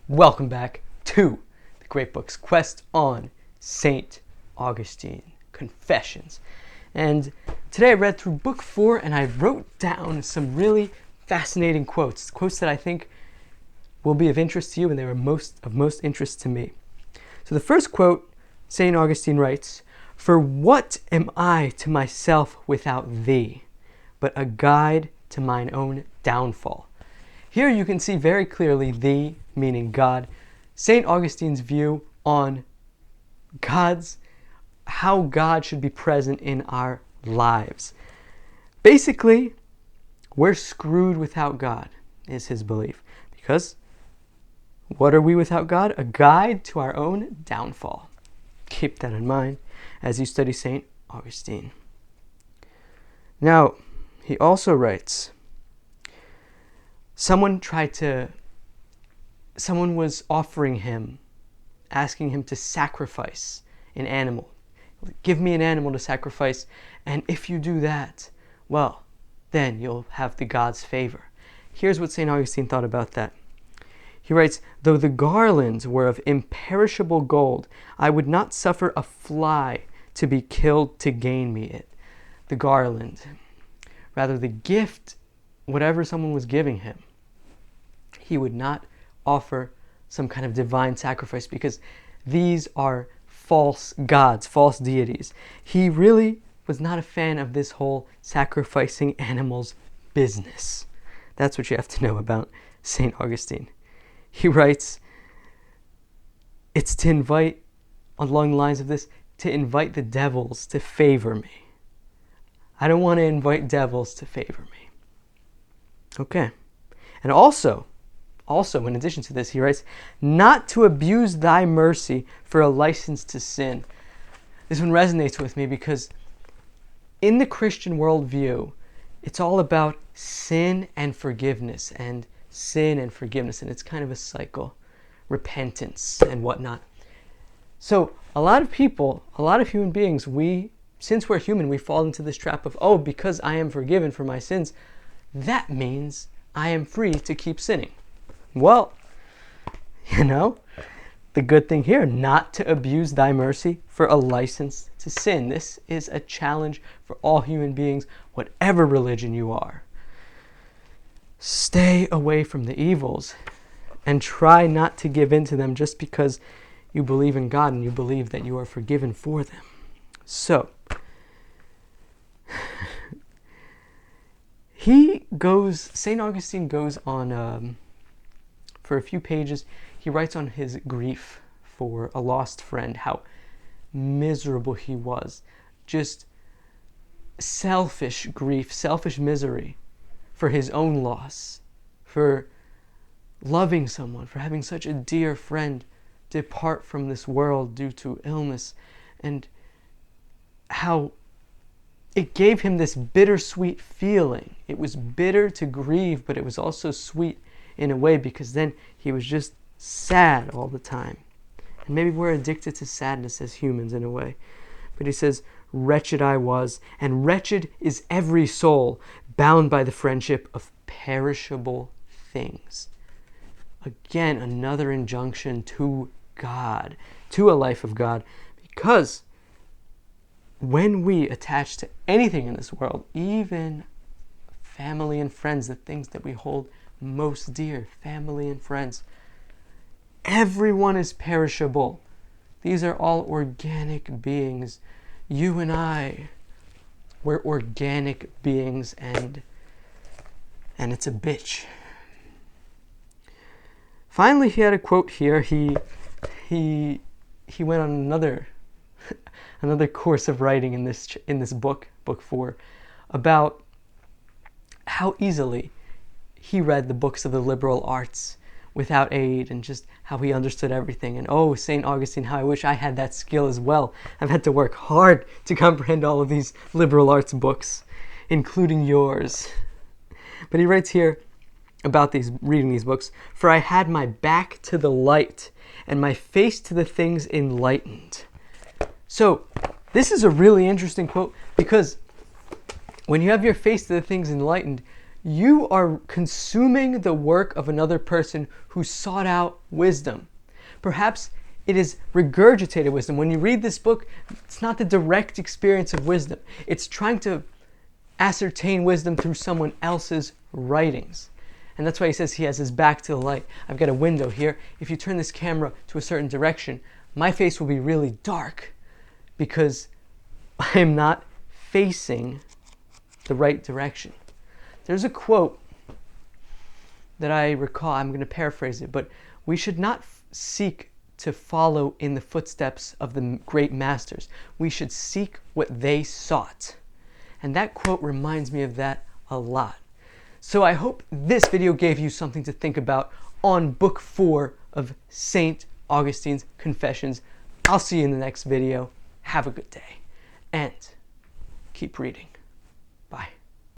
Welcome back to the Great Books Quest on St. Augustine, Confessions. And today I read through book 4 and I wrote down some really fascinating quotes that I think will be of interest to you, and they were of most interest to me. So the first quote, St. Augustine writes, "For what am I to myself without thee, but a guide to mine own downfall?" Here you can see very clearly thee, meaning God, St. Augustine's view on how God should be present in our lives. Basically, we're screwed without God, is his belief. Because what are we without God? A guide to our own downfall. Keep that in mind as you study St. Augustine. Now, he also writes, someone was offering him, asking him to sacrifice an animal. Give me an animal to sacrifice, and if you do that, well, then you'll have the God's favor. Here's what St. Augustine thought about that. He writes, "Though the garlands were of imperishable gold, I would not suffer a fly to be killed to gain me it." The garland, rather the gift, whatever someone was giving him, he would not offer some kind of divine sacrifice because these are false gods, false deities. He really was not a fan of this whole sacrificing animals business. That's what you have to know about St. Augustine. He writes, it's to invite, along the lines of this, to invite the devils to favor me. I don't want to invite devils to favor me. Okay. And also, in addition to this, he writes, not to abuse thy mercy for a license to sin. This one resonates with me because in the Christian worldview, it's all about sin and forgiveness, and it's kind of a cycle, repentance and whatnot. So a lot of people, a lot of human beings, since we're human, we fall into this trap of, because I am forgiven for my sins, that means I am free to keep sinning. Well, the good thing here, not to abuse thy mercy for a license to sin. This is a challenge for all human beings, whatever religion you are. Stay away from the evils and try not to give in to them just because you believe in God and you believe that you are forgiven for them. So, St. Augustine goes on, for a few pages, he writes on his grief for a lost friend, how miserable he was. Just selfish grief, selfish misery for his own loss, for loving someone, for having such a dear friend depart from this world due to illness, and how it gave him this bittersweet feeling. It was bitter to grieve, but it was also sweet in a way, because then he was just sad all the time. And maybe we're addicted to sadness as humans in a way. But he says, "Wretched I was, and wretched is every soul, bound by the friendship of perishable things." Again, another injunction to God, to a life of God, because when we attach to anything in this world, even family and friends, the things that we hold most dear, family and friends, everyone is perishable. These are all organic beings. You and I, we're organic beings, and it's a bitch. Finally, he had a quote here. He went on another course of writing in this book 4, about how easily he read the books of the liberal arts without aid, and just how he understood everything. And St. Augustine, how I wish I had that skill as well. I've had to work hard to comprehend all of these liberal arts books, including yours. But he writes here about reading these books, "For I had my back to the light, and my face to the things enlightened." So this is a really interesting quote, because when you have your face to the things enlightened, you are consuming the work of another person who sought out wisdom. Perhaps it is regurgitated wisdom. When you read this book, it's not the direct experience of wisdom. It's trying to ascertain wisdom through someone else's writings. And that's why he says he has his back to the light. I've got a window here. If you turn this camera to a certain direction, my face will be really dark because I am not facing the right direction. There's a quote that I recall. I'm going to paraphrase it, but we should not seek to follow in the footsteps of the great masters. We should seek what they sought. And that quote reminds me of that a lot. So I hope this video gave you something to think about on Book 4 of St. Augustine's Confessions. I'll see you in the next video. Have a good day, and keep reading.